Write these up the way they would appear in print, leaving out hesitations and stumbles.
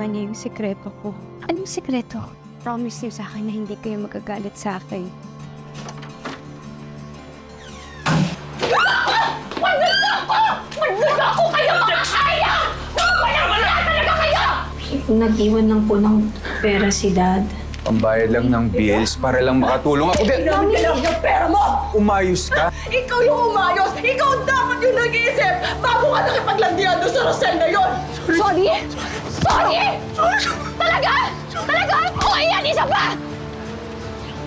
malaman niya yung sikreto ko. Anong sikreto? Promise niyo sa akin na hindi kayo magagalit sa akin. Magduga ako kayo mga kaya! Wala talaga kayo! Nag-iwan lang po ng pera si Dad. Pambayad lang ng bills para lang makatulong ako din. Ginamit ka lang yung pera mo! Umayos ka? Ikaw yung umayos! Ikaw dapat yung nag-iisip bago ka nakipaglandian doon sa Rosel na yun! Sorry! Sorry! Talaga? Talaga? O ayan, isa pa!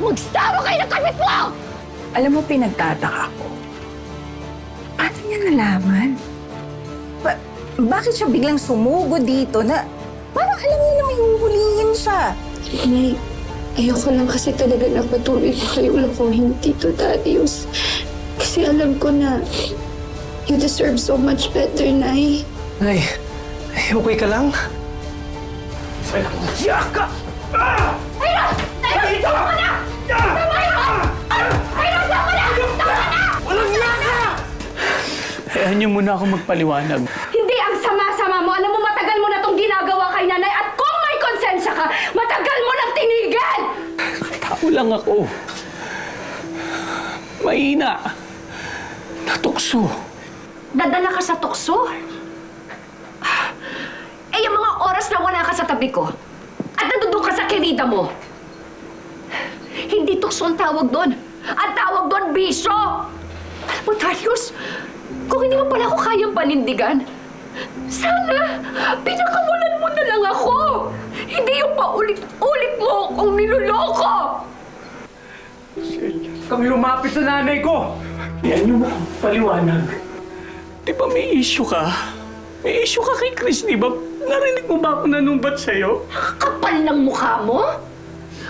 Magsama kayo ng kapit mo! Alam mo, pinagtataka ko. Paano niya nalaman? Bakit siya biglang sumugo dito na parang alam niya na may huhulihin siya? Nay, ayoko lang kasi talaga na patuloy pa kayo lakuhin dito, Darius. Kasi alam ko na you deserve so much better, Nay. Nay, okay ka lang? Yaka! Ayun! Ayun! Tama ka na! Tama na! Ayun! Tama na! Tama na! Walang yaka! Hayaan niyo muna ako magpaliwanag. Hindi, ang sama-sama mo. Alam mo, matagal mo na itong ginagawa kay nanay at kung may konsensya ka, matagal mo nang tinigil! Tao lang ako. Mahina. Natukso. Dadala ka sa tukso? Eh, yung mga oras na wala ka sa tabi ko at nandun ka sa kirida mo, hindi tukso ang tawag doon. Ang tawag doon, bisyo! Alam mo, Darius, kung hindi mo pala ako kayang panindigan, sana pinakawalan mo na lang ako. Hindi yung paulit-ulit mo akong niloloko. Kang lumapit sa nanay ko! Hayaan niyo ba paliwanag? Di ba may issue ka? May issue ka kay Chris, di ba? Narinig mo ba ako nanumbat sa'yo? Kapal ng mukha mo?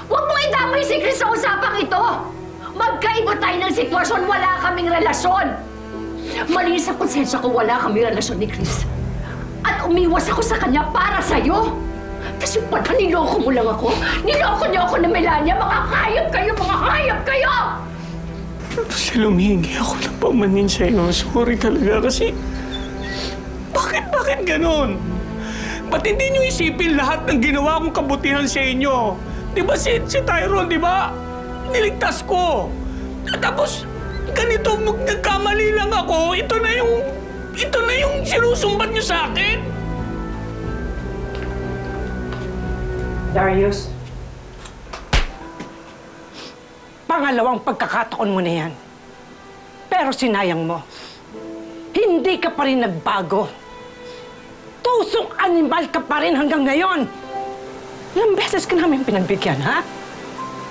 Huwag mong idamay si Chris sa usapang ito. Magkaiba tayo ng sitwasyon, wala kaming relasyon. Malinis ang konsensya ko, wala kaming relasyon ni Chris. At umiwas ako sa kanya para sa'yo. Kasi pala niloko mo lang ako. Niloko niyo ako na Melania. Mga hayop kayo, mga hayop kayo! Kasi lumihingi ako ng pamanin sa'yo. Sorry talaga kasi... Bakit ganon? Ba't hindi niyo isipin lahat ng ginawa kong kabutihan sa inyo? Di ba si Tyrone, di ba? Niligtas ko. At tapos, ganito, nagkamali lang ako. Ito na yung sinusumbat niyo sa akin. Darius, pangalawang pagkakataon mo na yan. Pero sinayang mo. Hindi ka pa rin nagbago. Tusong animal ka pa rin hanggang ngayon. Ilang beses ka namin pinagbigyan, ha?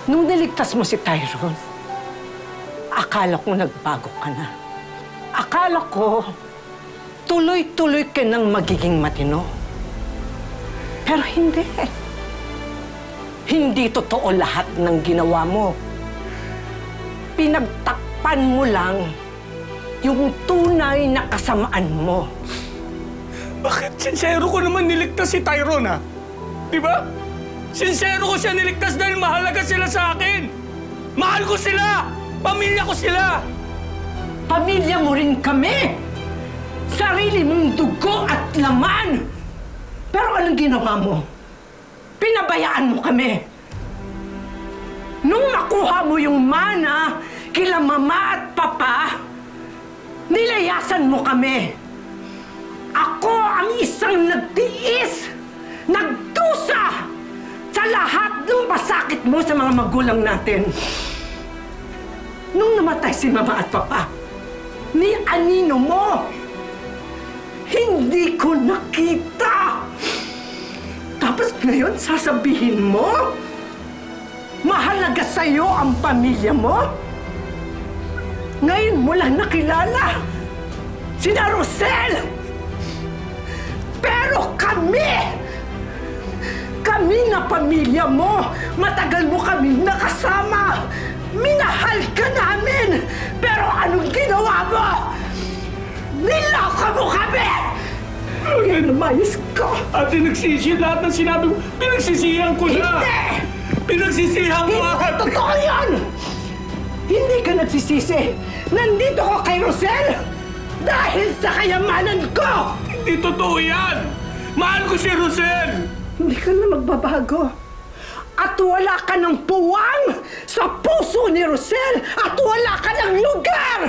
Nung niligtas mo si Tyrone, akala ko nagbago ka na. Akala ko tuloy-tuloy ka nang magiging matino. Pero hindi. Hindi totoo lahat ng ginawa mo. Pinagtakpan mo lang yung tunay na kasamaan mo. Bakit? Sincero ko naman niligtas si Tyrone, ha? Di ba? Sincero ko siya niligtas dahil mahalaga sila sa akin. Mahal ko sila! Pamilya ko sila! Pamilya mo rin kami! Sarili mong dugo at laman! Pero anong ginawa mo? Pinabayaan mo kami! Nung makuha mo yung mana kila mama at papa, nilayasan mo kami! Ako ang isang nagtiis, nagdusa sa lahat ng pasakit mo sa mga magulang natin. Nung namatay si mama at papa, ni anino mo, hindi ko nakita. Tapos ngayon sasabihin mo, mahalaga sa'yo ang pamilya mo? Ngayon mo lang nakilala sina Rosel! Pero kami na pamilya mo, matagal mo kami nakasama. Minahal ka namin. Pero anong ginawa mo? Niloko mo kami! Lumayas ka! Ate, nagsisi lahat ng sinabi mo. Pinagsisihan ko na! Hindi! Pinagsisihan ko Hindi agad! totoo yan! Hindi ka nagsisisi! Nandito ko kay Rosel! Dahil sa kayamanan ko! Hindi totoo yan! Mahal ko si Rosel! Hindi ka na magbabago. At wala ka ng puwang sa puso ni Rosel at wala ka ng lugar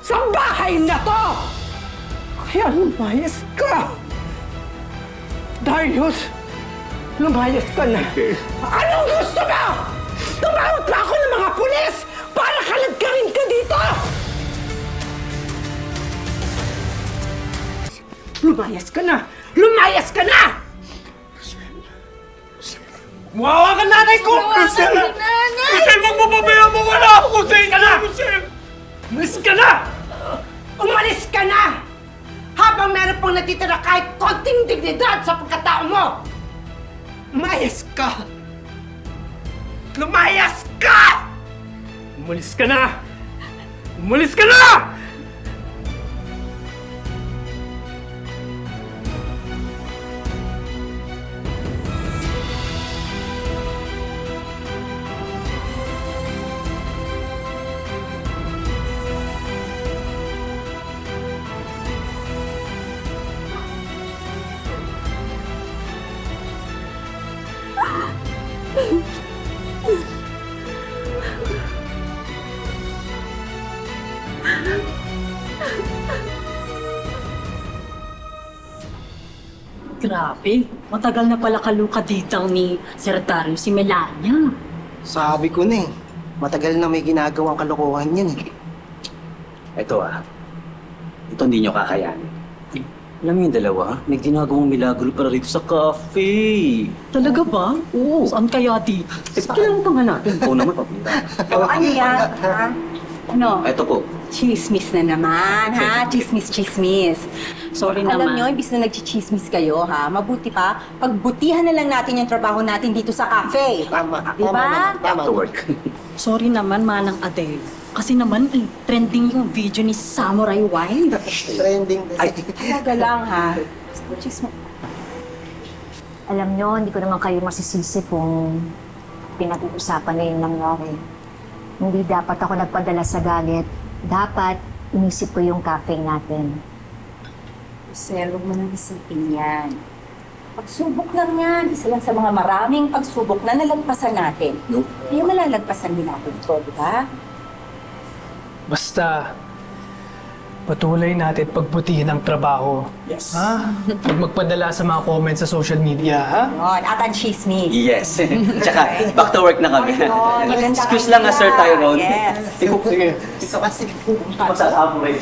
sa bahay na to! Kaya lumayas ka! Darius, lumayas ka na. Anong gusto mo? Tumawag pa ako ng mga pulis para kalagkarin ka dito! Lumayas ka na! Lumayas ka na! Wawa ka nanay ko! Rosel! Rosel, magpapabaya mo! Wala ako sa inyo! Rosel! Umalis ka na! Umalis ka na! Habang meron pang natitira kahit konting dignidad sa pagkatao mo! Umayas ka! Lumayas ka! Umalis ka na! Umalis ka na! Grabe, matagal na pala kaluka dito ni Sir Darius si Melania. Sabi ko na eh, matagal na may ginagawang kalokohan yan eh. Ito ito hindi nyo kakayanin. Alam mo yung dalawa, may ginagawang milagro para rito sa cafe. Talaga ba? Oo. Saan kaya di? Kailangan pa nga natin. Oo naman, papunta. Ano yan, ha? Ano? Ito po. Chismis na naman, ha? Chismis. Sorry Alam naman. nyo, imbis na nagchichismis kayo, ha? Mabuti pa, pagbutihan na lang natin yung trabaho natin dito sa cafe. Tama, Diba? tama naman, tama. To work. Sorry naman, Manang Adele. Kasi naman, trending yung video ni Samurai Wine. Trending kasi. Talaga lang, ha? Chismis. Alam nyo, hindi ko naman kayo masisisi kung pinag-uusapan na yung nangyari. Hindi dapat ako nagpadala sa galit. Dapat inisip ko yung cafe natin. Sir, huwag mo nang isipin yan. Pagsubok lang yan. Isa lang sa mga maraming pagsubok na nalagpasan natin. No. Yung malalagpasan din natin ito, di ba? Basta, patuloy natin pagbutihin ang trabaho. Yes. Ha? Huwag magpadala sa mga comments sa social media, ha? Yun, at ang chismis. Yes. Tsaka, back to work na kami. Maganda Excuse lang, Sir Tyrone. Yes. Sige. Ito kasi. Magsasama kayo.